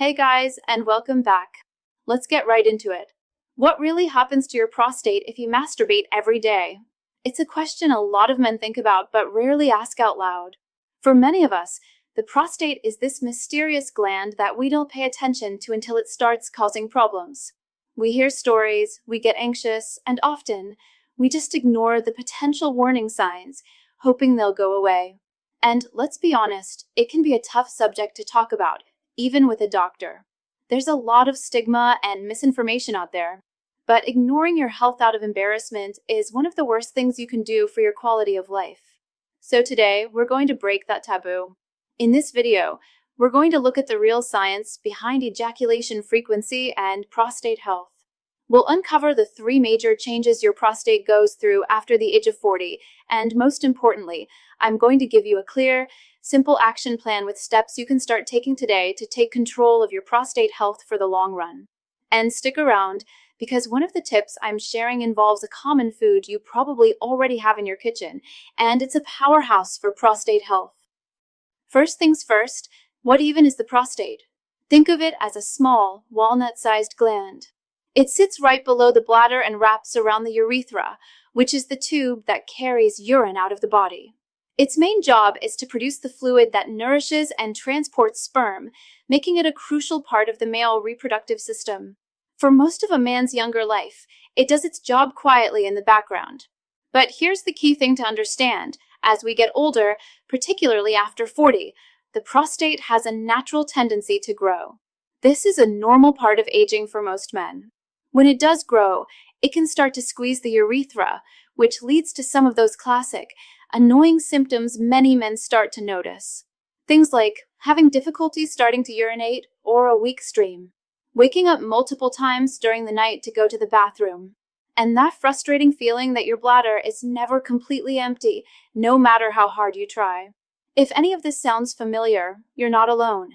Hey guys, and welcome back. Let's get right into it. What really happens to your prostate if you masturbate every day? It's a question a lot of men think about but rarely ask out loud. For many of us, the prostate is this mysterious gland that we don't pay attention to until it starts causing problems. We hear stories, we get anxious, and often, we just ignore the potential warning signs, hoping they'll go away. And let's be honest, it can be a tough subject to talk about, even with a doctor. There's a lot of stigma and misinformation out there, but ignoring your health out of embarrassment is one of the worst things you can do for your quality of life. So today, we're going to break that taboo. In this video, we're going to look at the real science behind ejaculation frequency and prostate health. We'll uncover the 3 major changes your prostate goes through after the age of 40, and most importantly, I'm going to give you a clear, simple action plan with steps you can start taking today to take control of your prostate health for the long run. And stick around, because one of the tips I'm sharing involves a common food you probably already have in your kitchen, and it's a powerhouse for prostate health. First things first, what even is the prostate? Think of it as a small, walnut-sized gland. It sits right below the bladder and wraps around the urethra, which is the tube that carries urine out of the body. Its main job is to produce the fluid that nourishes and transports sperm, making it a crucial part of the male reproductive system. For most of a man's younger life, it does its job quietly in the background. But here's the key thing to understand. As we get older, particularly after 40, the prostate has a natural tendency to grow. This is a normal part of aging for most men. When it does grow, it can start to squeeze the urethra, which leads to some of those classic, annoying symptoms many men start to notice. Things like having difficulty starting to urinate or a weak stream, waking up multiple times during the night to go to the bathroom, and that frustrating feeling that your bladder is never completely empty, no matter how hard you try. If any of this sounds familiar, you're not alone.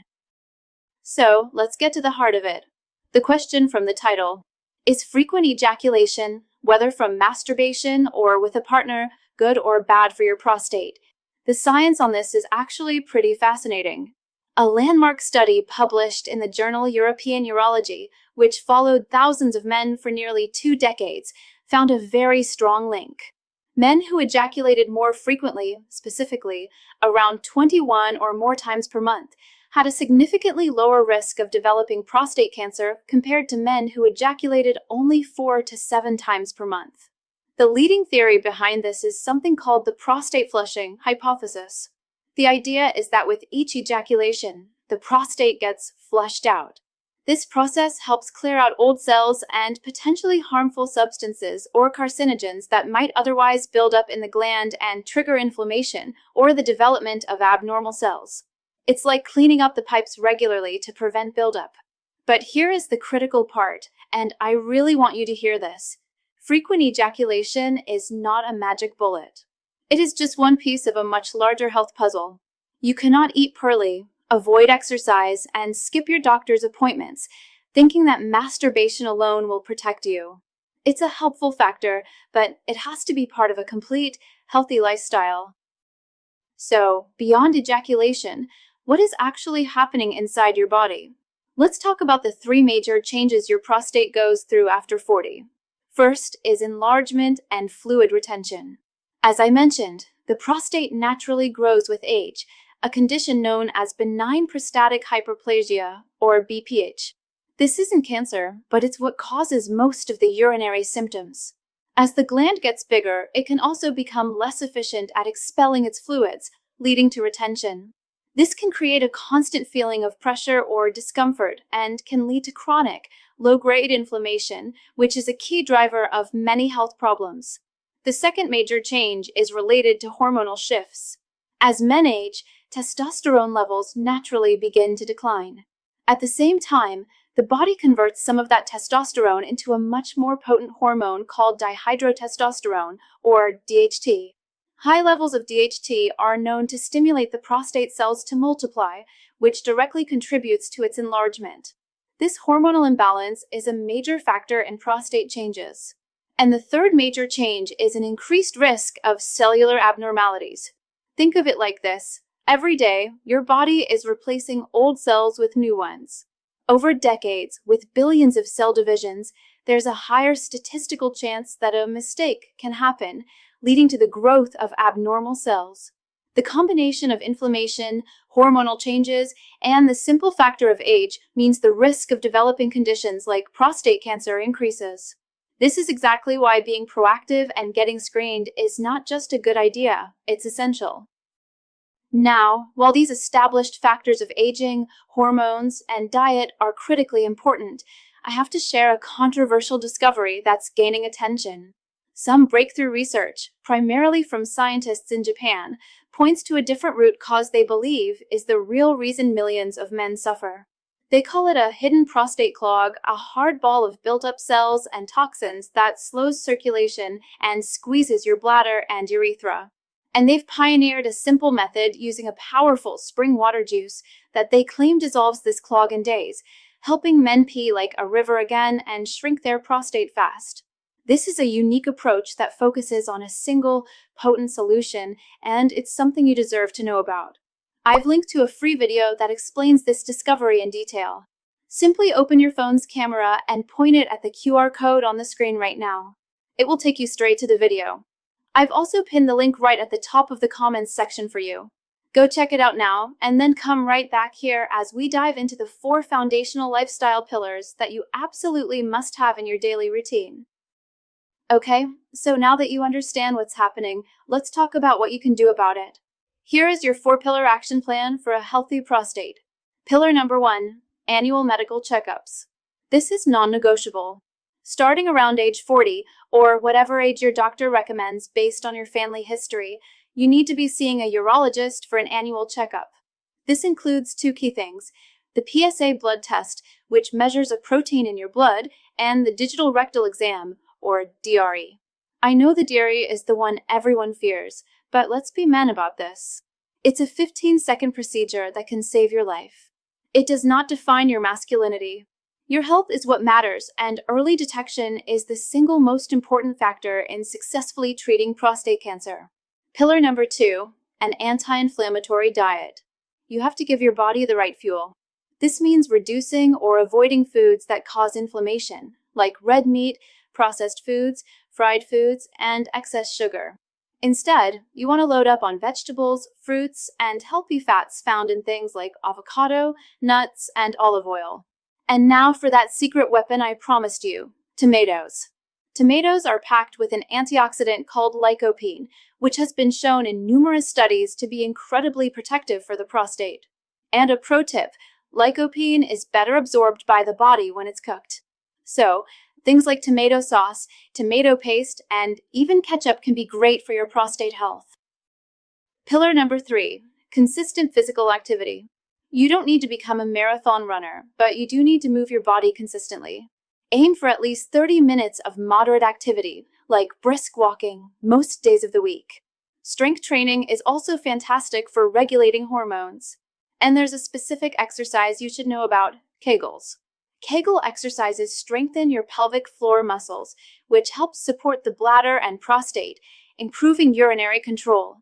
So, let's get to the heart of it. The question from the title: is frequent ejaculation, whether from masturbation or with a partner, good or bad for your prostate? The science on this is actually pretty fascinating. A landmark study published in the journal European Urology, which followed thousands of men for nearly 2 decades, found a very strong link. Men who ejaculated more frequently, specifically around 21 or more times per month, had a significantly lower risk of developing prostate cancer compared to men who ejaculated only 4 to 7 times per month. The leading theory behind this is something called the prostate flushing hypothesis. The idea is that with each ejaculation, the prostate gets flushed out. This process helps clear out old cells and potentially harmful substances or carcinogens that might otherwise build up in the gland and trigger inflammation or the development of abnormal cells. It's like cleaning up the pipes regularly to prevent buildup. But here is the critical part, and I really want you to hear this. Frequent ejaculation is not a magic bullet. It is just one piece of a much larger health puzzle. You cannot eat poorly, avoid exercise, and skip your doctor's appointments, thinking that masturbation alone will protect you. It's a helpful factor, but it has to be part of a complete, healthy lifestyle. So, beyond ejaculation, what is actually happening inside your body? Let's talk about the 3 major changes your prostate goes through after 40. First is enlargement and fluid retention. As I mentioned, the prostate naturally grows with age, a condition known as benign prostatic hyperplasia, or BPH. This isn't cancer, but it's what causes most of the urinary symptoms. As the gland gets bigger, it can also become less efficient at expelling its fluids, leading to retention. This can create a constant feeling of pressure or discomfort and can lead to chronic, low-grade inflammation, which is a key driver of many health problems. The second major change is related to hormonal shifts. As men age, testosterone levels naturally begin to decline. At the same time, the body converts some of that testosterone into a much more potent hormone called dihydrotestosterone, or DHT. High levels of DHT are known to stimulate the prostate cells to multiply, which directly contributes to its enlargement. This hormonal imbalance is a major factor in prostate changes. And the third major change is an increased risk of cellular abnormalities. Think of it like this. Every day, your body is replacing old cells with new ones. Over decades, with billions of cell divisions, there's a higher statistical chance that a mistake can happen, leading to the growth of abnormal cells. The combination of inflammation, hormonal changes, and the simple factor of age means the risk of developing conditions like prostate cancer increases. This is exactly why being proactive and getting screened is not just a good idea, it's essential. Now, while these established factors of aging, hormones, and diet are critically important, I have to share a controversial discovery that's gaining attention. Some breakthrough research, primarily from scientists in Japan, points to a different root cause they believe is the real reason millions of men suffer. They call it a hidden prostate clog, a hard ball of built-up cells and toxins that slows circulation and squeezes your bladder and urethra. And they've pioneered a simple method using a powerful spring water juice that they claim dissolves this clog in days, helping men pee like a river again and shrink their prostate fast. This is a unique approach that focuses on a single, potent solution, and it's something you deserve to know about. I've linked to a free video that explains this discovery in detail. Simply open your phone's camera and point it at the QR code on the screen right now. It will take you straight to the video. I've also pinned the link right at the top of the comments section for you. Go check it out now, and then come right back here as we dive into the 4 foundational lifestyle pillars that you absolutely must have in your daily routine. Okay, so now that you understand what's happening, let's talk about what you can do about it. Here is your 4-pillar action plan for a healthy prostate. Pillar number 1, annual medical checkups. This is non-negotiable. Starting around age 40, or whatever age your doctor recommends based on your family history, you need to be seeing a urologist for an annual checkup. This includes 2 key things: the PSA blood test, which measures a protein in your blood, and the digital rectal exam, or DRE. I know the DRE is the one everyone fears, but let's be men about this. It's a 15-second procedure that can save your life. It does not define your masculinity. Your health is what matters, and early detection is the single most important factor in successfully treating prostate cancer. Pillar number 2, an anti-inflammatory diet. You have to give your body the right fuel. This means reducing or avoiding foods that cause inflammation, like red meat, processed foods, fried foods, and excess sugar. Instead, you want to load up on vegetables, fruits, and healthy fats found in things like avocado, nuts, and olive oil. And now for that secret weapon I promised you, tomatoes. Tomatoes are packed with an antioxidant called lycopene, which has been shown in numerous studies to be incredibly protective for the prostate. And a pro tip, lycopene is better absorbed by the body when it's cooked. So, things like tomato sauce, tomato paste, and even ketchup can be great for your prostate health. Pillar number 3, consistent physical activity. You don't need to become a marathon runner, but you do need to move your body consistently. Aim for at least 30 minutes of moderate activity, like brisk walking, most days of the week. Strength training is also fantastic for regulating hormones. And there's a specific exercise you should know about: Kegels. Kegel exercises strengthen your pelvic floor muscles, which helps support the bladder and prostate, improving urinary control.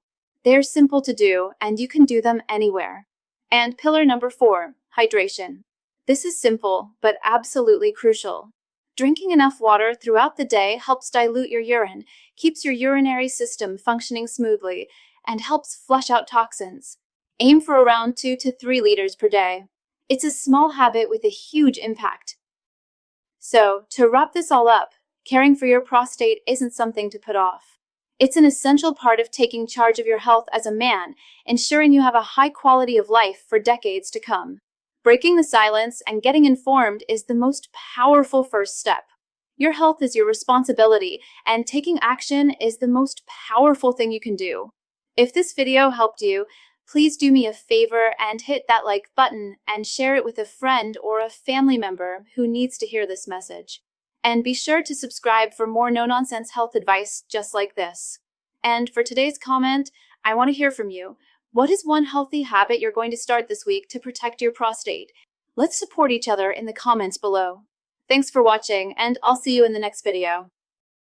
They're simple to do, and you can do them anywhere. And pillar number 4, hydration. This is simple, but absolutely crucial. Drinking enough water throughout the day helps dilute your urine, keeps your urinary system functioning smoothly, and helps flush out toxins. Aim for around 2 to 3 liters per day. It's a small habit with a huge impact. So, to wrap this all up, caring for your prostate isn't something to put off. It's an essential part of taking charge of your health as a man, ensuring you have a high quality of life for decades to come. Breaking the silence and getting informed is the most powerful first step. Your health is your responsibility, and taking action is the most powerful thing you can do. If this video helped you, please do me a favor and hit that like button and share it with a friend or a family member who needs to hear this message. And be sure to subscribe for more no-nonsense health advice just like this. And for today's comment, I want to hear from you. What is one healthy habit you're going to start this week to protect your prostate? Let's support each other in the comments below. Thanks for watching, and I'll see you in the next video.